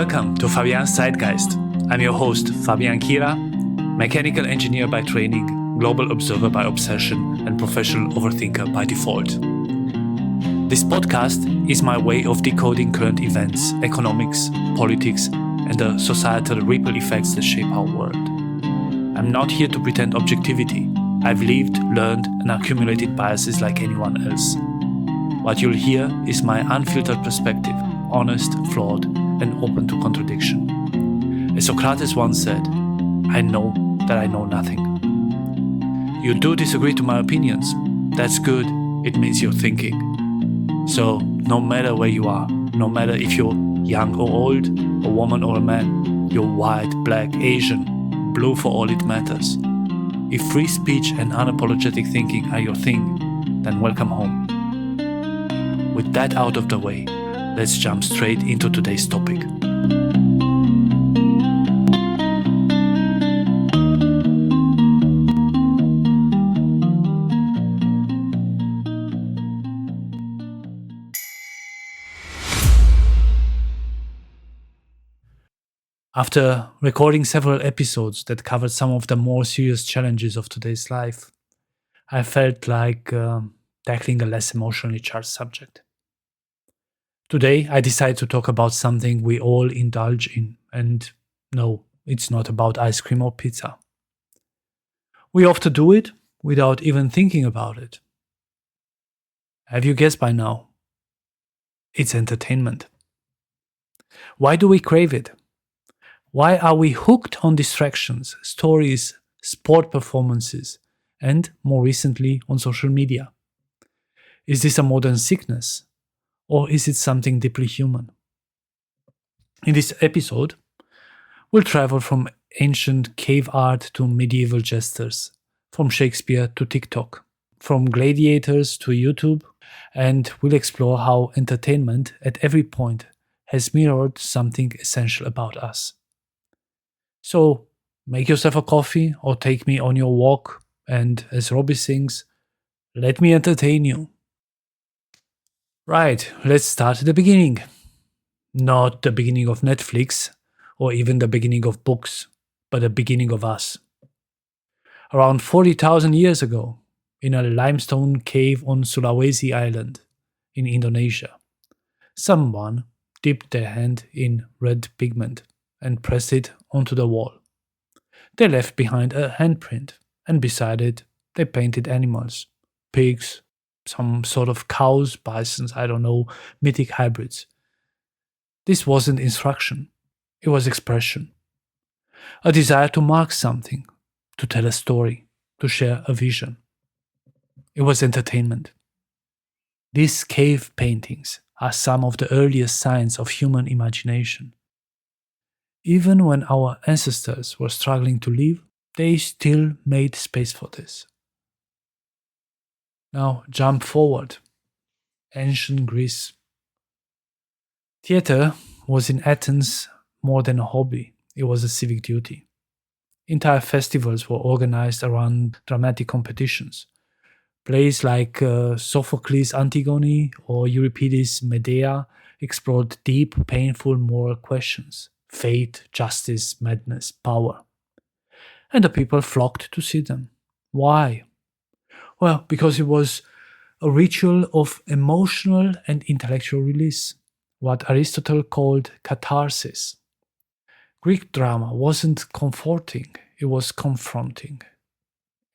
Welcome to FabiansZeitgeist. I'm your host, Fabian Kira, mechanical engineer by training, global observer by obsession, and professional overthinker by default. This podcast is my way of decoding current events, economics, politics, and the societal ripple effects that shape our world. I'm not here to pretend objectivity. I've lived, learned, and accumulated biases like anyone else. What you'll hear is my unfiltered perspective, honest, flawed, and open to contradiction. As Socrates once said, I know that I know nothing. You do disagree to my opinions. That's good. It means you're thinking. So, no matter where you are, no matter if you're young or old, a woman or a man, you're white, black, Asian, blue for all it matters. If free speech and unapologetic thinking are your thing, then welcome home. With that out of the way, let's jump straight into today's topic. After recording several episodes that covered some of the more serious challenges of today's life, I felt like tackling a less emotionally charged subject. Today, I decided to talk about something we all indulge in, and no, it's not about ice cream or pizza. We often do it without even thinking about it. Have you guessed by now? It's entertainment. Why do we crave it? Why are we hooked on distractions, stories, sport performances, and, more recently, on social media? Is this a modern sickness? Or is it something deeply human? In this episode, we'll travel from ancient cave art to medieval jesters, from Shakespeare to TikTok, from gladiators to YouTube, and we'll explore how entertainment at every point has mirrored something essential about us. So, make yourself a coffee or take me on your walk, and as Robbie sings, let me entertain you. Right, let's start at the beginning. Not the beginning of Netflix, or even the beginning of books, but the beginning of us. Around 40,000 years ago, in a limestone cave on Sulawesi Island, in Indonesia, someone dipped their hand in red pigment and pressed it onto the wall. They left behind a handprint, and beside it, they painted animals, pigs, some sort of cows, bisons, I don't know, mythic hybrids. This wasn't instruction, it was expression. A desire to mark something, to tell a story, to share a vision. It was entertainment. These cave paintings are some of the earliest signs of human imagination. Even when our ancestors were struggling to live, they still made space for this. Now jump forward. Ancient Greece. Theatre was in Athens more than a hobby, it was a civic duty. Entire festivals were organized around dramatic competitions. Plays like Sophocles' Antigone or Euripides' Medea explored deep, painful moral questions. Fate, justice, madness, power. And the people flocked to see them. Why? Well, because it was a ritual of emotional and intellectual release, what Aristotle called catharsis. Greek drama wasn't comforting, it was confronting.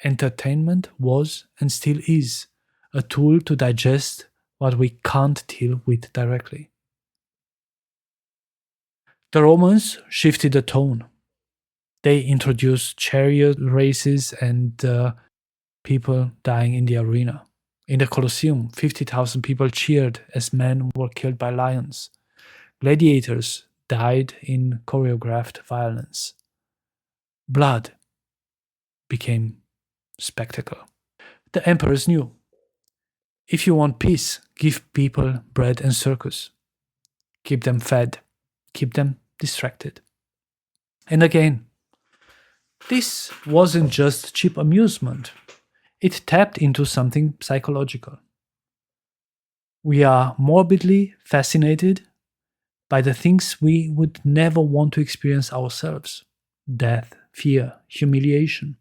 Entertainment was, and still is, a tool to digest what we can't deal with directly. The Romans shifted the tone. They introduced chariot races and people dying in the arena. In the Colosseum, 50,000 people cheered as men were killed by lions. Gladiators died in choreographed violence. Blood became spectacle. The emperors knew. If you want peace, give people bread and circus. Keep them fed. Keep them distracted. And again, this wasn't just cheap amusement. It tapped into something psychological. We are morbidly fascinated by the things we would never want to experience ourselves: death, fear, humiliation.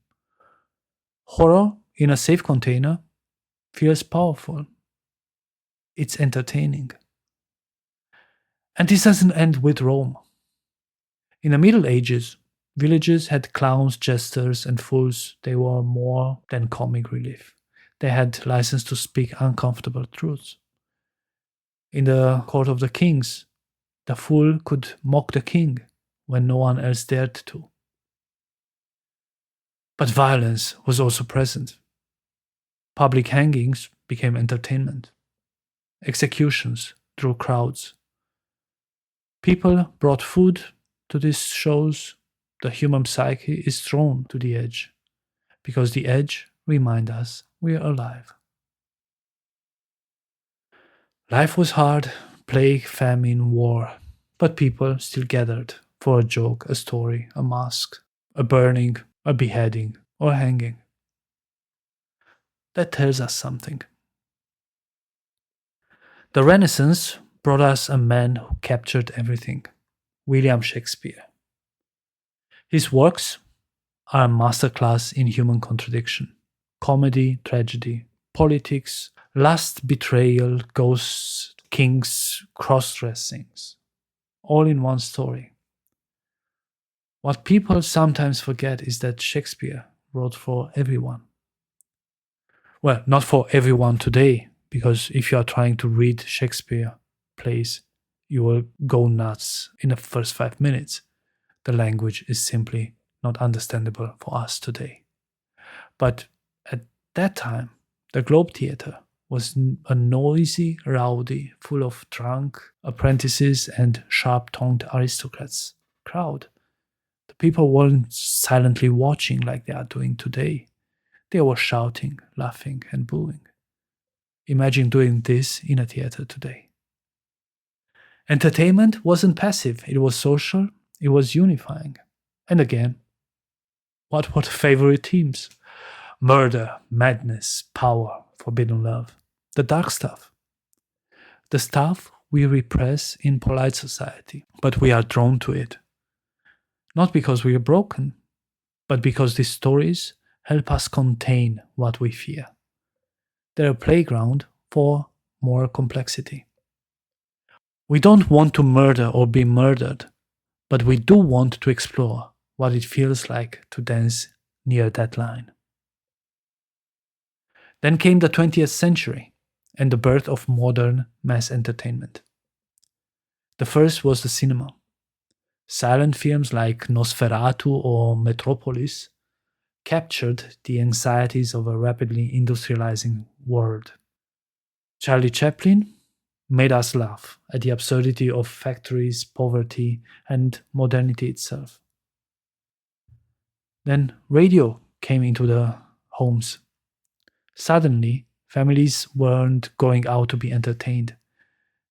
Horror in a safe container feels powerful. It's entertaining. And this doesn't end with Rome. In the Middle Ages, villages had clowns, jesters, and fools. They were more than comic relief. They had license to speak uncomfortable truths. In the court of the kings, the fool could mock the king when no one else dared to. But violence was also present. Public hangings became entertainment. Executions drew crowds. People brought food to these shows. The human psyche is thrown to the edge, because the edge reminds us we are alive. Life was hard, plague, famine, war, but people still gathered for a joke, a story, a mask, a burning, a beheading, or hanging. That tells us something. The Renaissance brought us a man who captured everything: William Shakespeare. His works are a masterclass in human contradiction: comedy, tragedy, politics, lust, betrayal, ghosts, kings, cross-dressings, all in one story. What people sometimes forget is that Shakespeare wrote for everyone. Well, not for everyone today, because if you are trying to read Shakespeare plays, you will go nuts in the first 5 minutes. The language is simply not understandable for us today. But at that time, the Globe Theatre was a noisy, rowdy, full of drunk apprentices and sharp-tongued aristocrats crowd. The people weren't silently watching like they are doing today. They were shouting, laughing, and booing. Imagine doing this in a theater today. Entertainment wasn't passive, it was social, it was unifying. And again, what were the favorite themes? Murder, madness, power, forbidden love. The dark stuff. The stuff we repress in polite society, but we are drawn to it. Not because we are broken, but because these stories help us contain what we fear. They're a playground for more complexity. We don't want to murder or be murdered, but we do want to explore what it feels like to dance near that line. Then came the 20th century and the birth of modern mass entertainment. The first was the cinema. Silent films like Nosferatu or Metropolis captured the anxieties of a rapidly industrializing world. Charlie Chaplin made us laugh at the absurdity of factories, poverty, and modernity itself. Then radio came into the homes. Suddenly, families weren't going out to be entertained.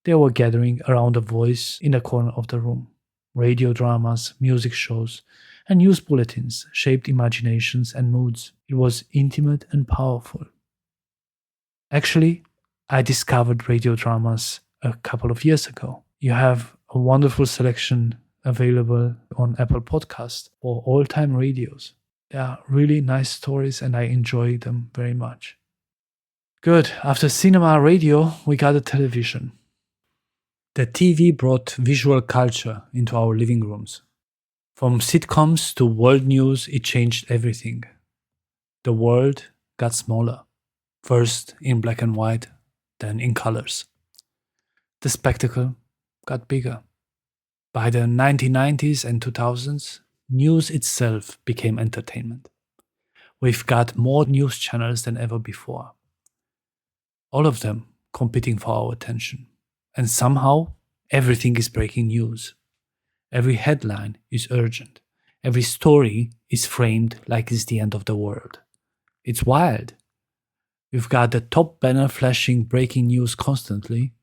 They were gathering around a voice in the corner of the room. Radio dramas, music shows, and news bulletins shaped imaginations and moods. It was intimate and powerful. Actually, I discovered radio dramas a couple of years ago. You have a wonderful selection available on Apple Podcasts for all-time radios. They are really nice stories and I enjoy them very much. Good. After cinema, radio, we got a television. The TV brought visual culture into our living rooms. From sitcoms to world news, it changed everything. The world got smaller. First in black and white, then in colors. The spectacle got bigger. By the 1990s and 2000s, news itself became entertainment. We've got more news channels than ever before. All of them competing for our attention. And somehow, everything is breaking news. Every headline is urgent. Every story is framed like it's the end of the world. It's wild. We've got the top banner flashing breaking news constantly,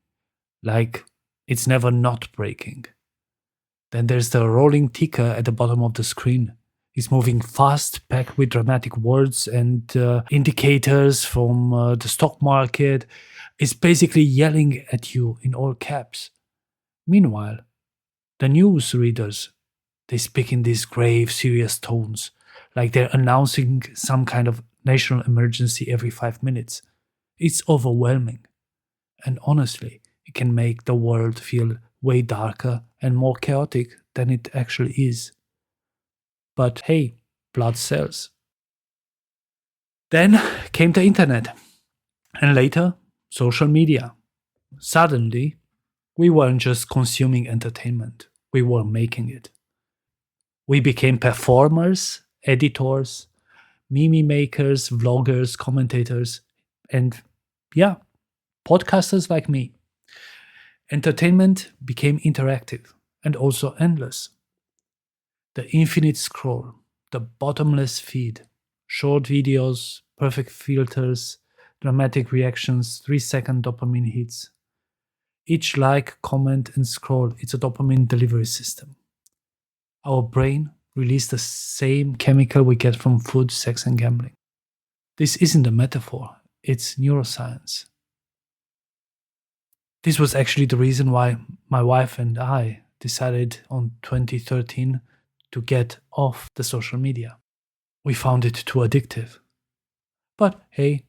like it's never not breaking. Then there's the rolling ticker at the bottom of the screen. It's moving fast, packed with dramatic words and indicators from the stock market. It's basically yelling at you in all caps. Meanwhile, The news readers, they speak in these grave, serious tones, like they're announcing some kind of national emergency every 5 minutes. It's overwhelming. And honestly, it can make the world feel way darker and more chaotic than it actually is. But hey, blood sells. Then came the internet, and later, social media. Suddenly, we weren't just consuming entertainment, we were making it. We became performers, editors, meme makers, vloggers, commentators, and yeah, podcasters like me. Entertainment became interactive and also endless. The infinite scroll, the bottomless feed, short videos, perfect filters, dramatic reactions, 3-second dopamine hits. Each like, comment, and scroll, it's a dopamine delivery system. Our brain releases the same chemical we get from food, sex, and gambling. This isn't a metaphor, it's neuroscience. This was actually the reason why my wife and I decided on 2013 to get off the social media. We found it too addictive. But hey,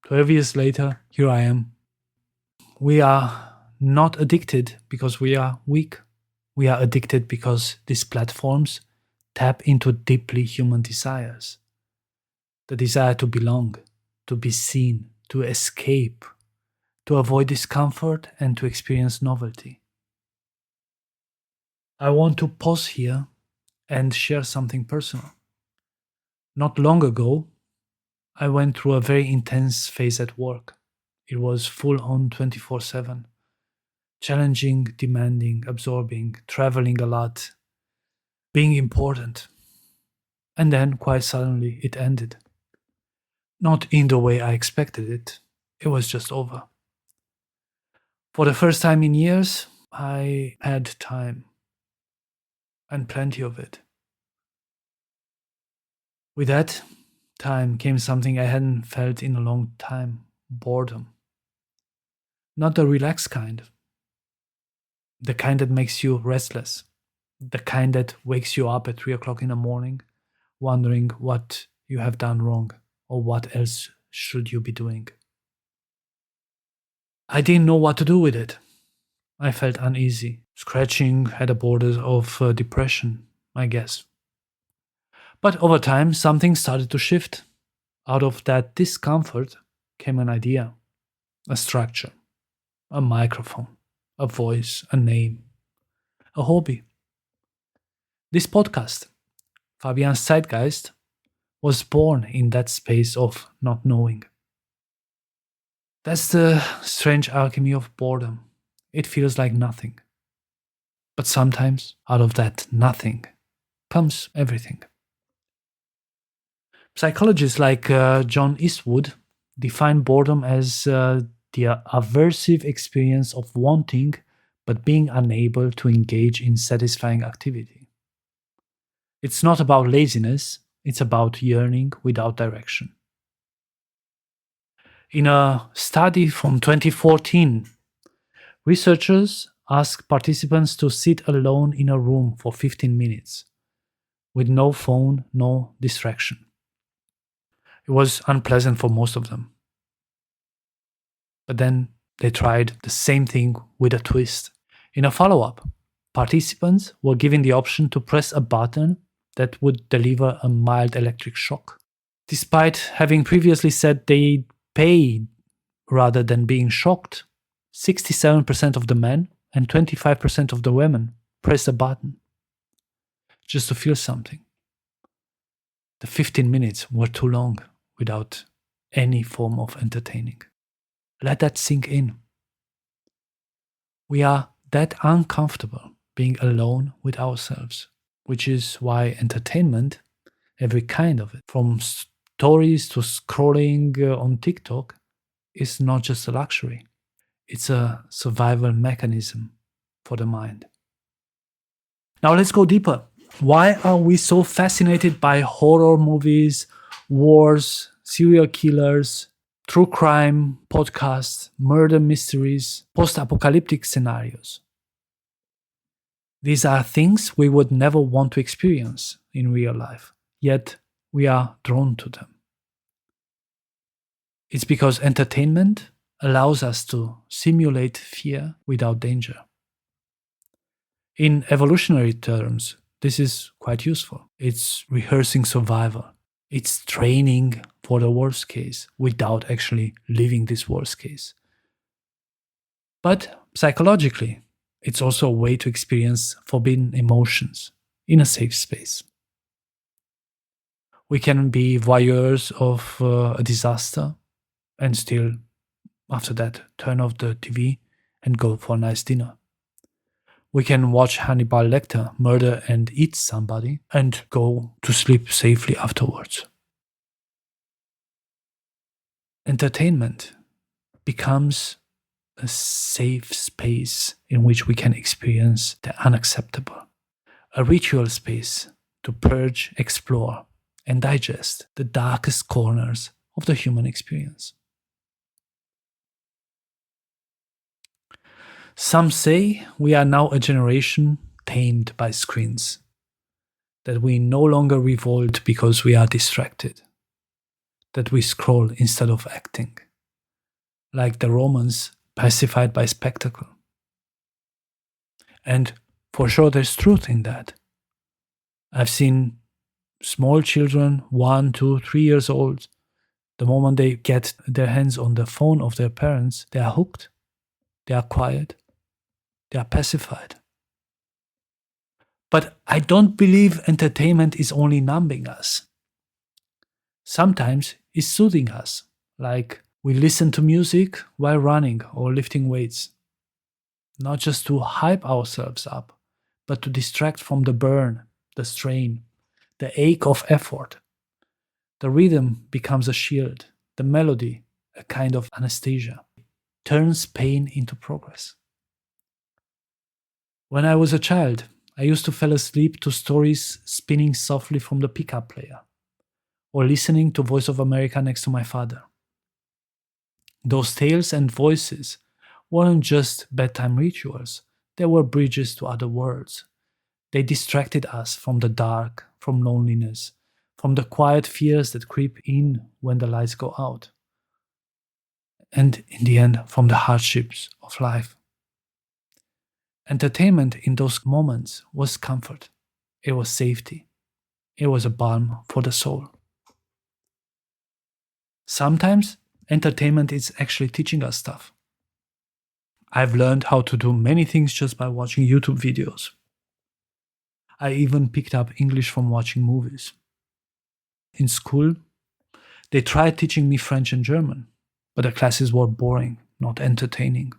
12 years later, here I am. We are not addicted because we are weak. We are addicted because these platforms tap into deeply human desires. The desire to belong, to be seen, to escape, to avoid discomfort and to experience novelty. I want to pause here and share something personal. Not long ago, I went through a very intense phase at work. It was full on 24/7. Challenging, demanding, absorbing, traveling a lot, being important. And then, quite suddenly, it ended. Not in the way I expected it. It was just over. For the first time in years, I had time. And plenty of it. With that time came something I hadn't felt in a long time: boredom. Not the relaxed kind, the kind that makes you restless, the kind that wakes you up at 3 o'clock in the morning, wondering what you have done wrong or what else should you be doing. I didn't know what to do with it. I felt uneasy, scratching at the borders of depression, I guess. But over time, something started to shift. Out of that discomfort came an idea, a structure, a microphone, a voice, a name, a hobby. This podcast, FabiansZeitgeist, was born in that space of not knowing. That's the strange alchemy of boredom. It feels like nothing. But sometimes, out of that nothing, comes everything. Psychologists like John Eastwood define boredom as the aversive experience of wanting but being unable to engage in satisfying activity. It's not about laziness, it's about yearning without direction. In a study from 2014, researchers asked participants to sit alone in a room for 15 minutes with no phone, no distraction. It was unpleasant for most of them. But then they tried the same thing with a twist. In a follow-up, participants were given the option to press a button that would deliver a mild electric shock. Despite having previously said they'd pay rather than being shocked, 67% of the men and 25% of the women pressed a button just to feel something. The 15 minutes were too long without any form of entertaining. Let that sink in. We are that uncomfortable being alone with ourselves, which is why entertainment, every kind of it, from stories to scrolling on TikTok, is not just a luxury. It's a survival mechanism for the mind. Now let's go deeper. Why are we so fascinated by horror movies, wars, serial killers, true crime podcasts, murder mysteries, post-apocalyptic scenarios? These are things we would never want to experience in real life, yet we are drawn to them. It's because entertainment allows us to simulate fear without danger. In evolutionary terms, this is quite useful. It's rehearsing survival. It's training for the worst case without actually living this worst case. But psychologically, it's also a way to experience forbidden emotions in a safe space. We can be voyeurs of a disaster and still, after that, turn off the TV and go for a nice dinner. We can watch Hannibal Lecter murder and eat somebody and go to sleep safely afterwards. Entertainment becomes a safe space in which we can experience the unacceptable, a ritual space to purge, explore, and digest the darkest corners of the human experience. Some say we are now a generation tamed by screens, that we no longer revolt because we are distracted, that we scroll instead of acting, like the Romans pacified by spectacle. And for sure, there's truth in that. I've seen small children, 1, 2, 3 years old, the moment they get their hands on the phone of their parents, they are hooked, they are quiet, they are pacified. But I don't believe entertainment is only numbing us. Sometimes it's soothing us, like we listen to music while running or lifting weights. Not just to hype ourselves up, but to distract from the burn, the strain, the ache of effort. The rhythm becomes a shield, the melody a kind of anesthesia, turns pain into progress. When I was a child, I used to fall asleep to stories spinning softly from the pickup player, or listening to Voice of America next to my father. Those tales and voices weren't just bedtime rituals, they were bridges to other worlds. They distracted us from the dark, from loneliness, from the quiet fears that creep in when the lights go out, and in the end, from the hardships of life. Entertainment in those moments was comfort, it was safety, it was a balm for the soul. Sometimes entertainment is actually teaching us stuff. I've learned how to do many things just by watching YouTube videos. I even picked up English from watching movies. In school, they tried teaching me French and German, but the classes were boring, not entertaining.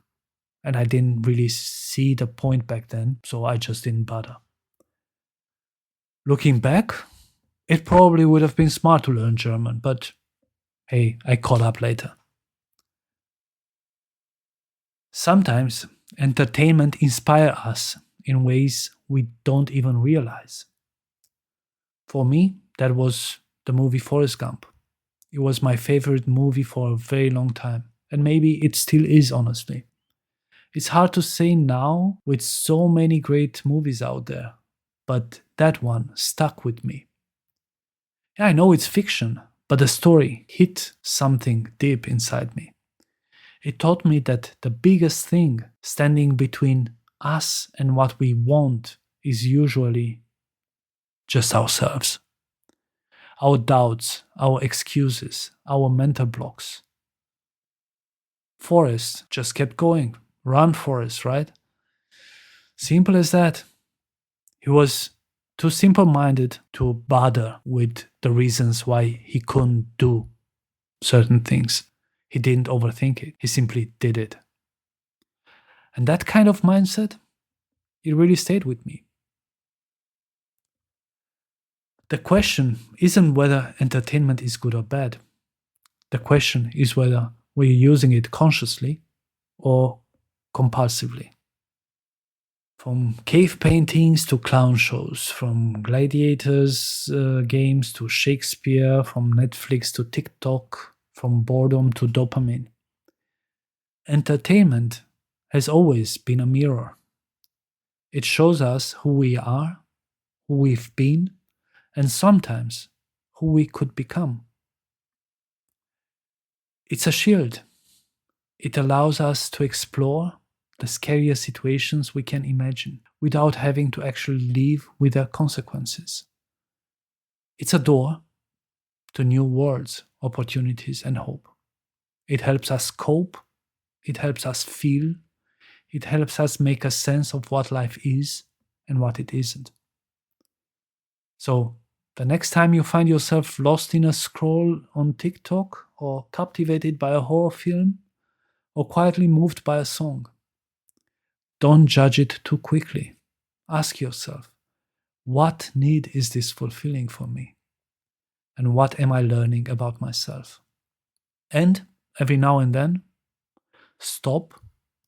And I didn't really see the point back then, so I just didn't bother. Looking back, it probably would have been smart to learn German, but hey, I caught up later. Sometimes entertainment inspires us in ways we don't even realize. For me, that was the movie Forrest Gump. It was my favorite movie for a very long time, and maybe it still is, honestly. It's hard to say now with so many great movies out there, but that one stuck with me. Yeah, I know it's fiction, but the story hit something deep inside me. It taught me that the biggest thing standing between us and what we want is usually just ourselves. Our doubts, our excuses, our mental blocks. Forrest just kept going. Run, Forrest, right? Simple as that. He was too simple minded to bother with the reasons why he couldn't do certain things. He didn't overthink it, he simply did it. And that kind of mindset, it really stayed with me. The question isn't whether entertainment is good or bad. The question is whether we're using it consciously or compulsively. From cave paintings to clown shows, from gladiators games to Shakespeare, from Netflix to TikTok, from boredom to dopamine. Entertainment has always been a mirror. It shows us who we are, who we've been, and sometimes who we could become. It's a shield. It allows us to explore the scariest situations we can imagine without having to actually live with their consequences. It's a door to new worlds, opportunities, and hope. It helps us cope, it helps us feel, it helps us make a sense of what life is and what it isn't. So, the next time you find yourself lost in a scroll on TikTok, or captivated by a horror film, or quietly moved by a song, don't judge it too quickly. Ask yourself, what need is this fulfilling for me? And what am I learning about myself? And every now and then, stop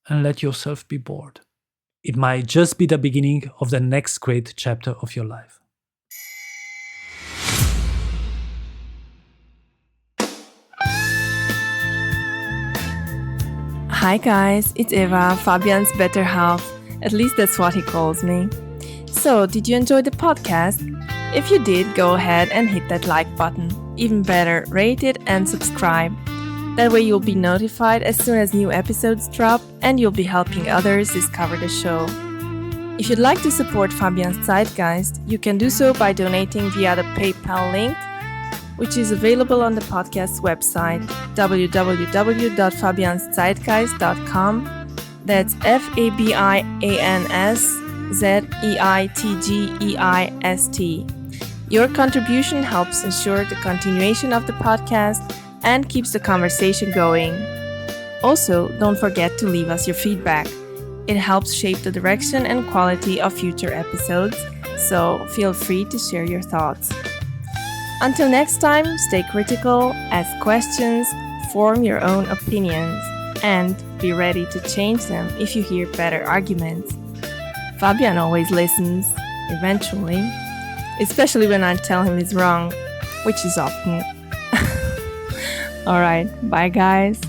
and let yourself be bored. It might just be the beginning of the next great chapter of your life. Hi guys, it's Eva, Fabian's better half. At least that's what he calls me. So, did you enjoy the podcast? If you did, go ahead and hit that like button. Even better, rate it and subscribe. That way you'll be notified as soon as new episodes drop and you'll be helping others discover the show. If you'd like to support Fabian's Zeitgeist, you can do so by donating via the PayPal link, which is available on the podcast's website, www.FabiansZeitgeist.com. That's FabiansZeitgeist. Your contribution helps ensure the continuation of the podcast and keeps the conversation going. Also, don't forget to leave us your feedback. It helps shape the direction and quality of future episodes, so feel free to share your thoughts. Until next time, stay critical, ask questions, form your own opinions, and be ready to change them if you hear better arguments. Fabian always listens, eventually, especially when I tell him he's wrong, which is often. Alright, bye guys.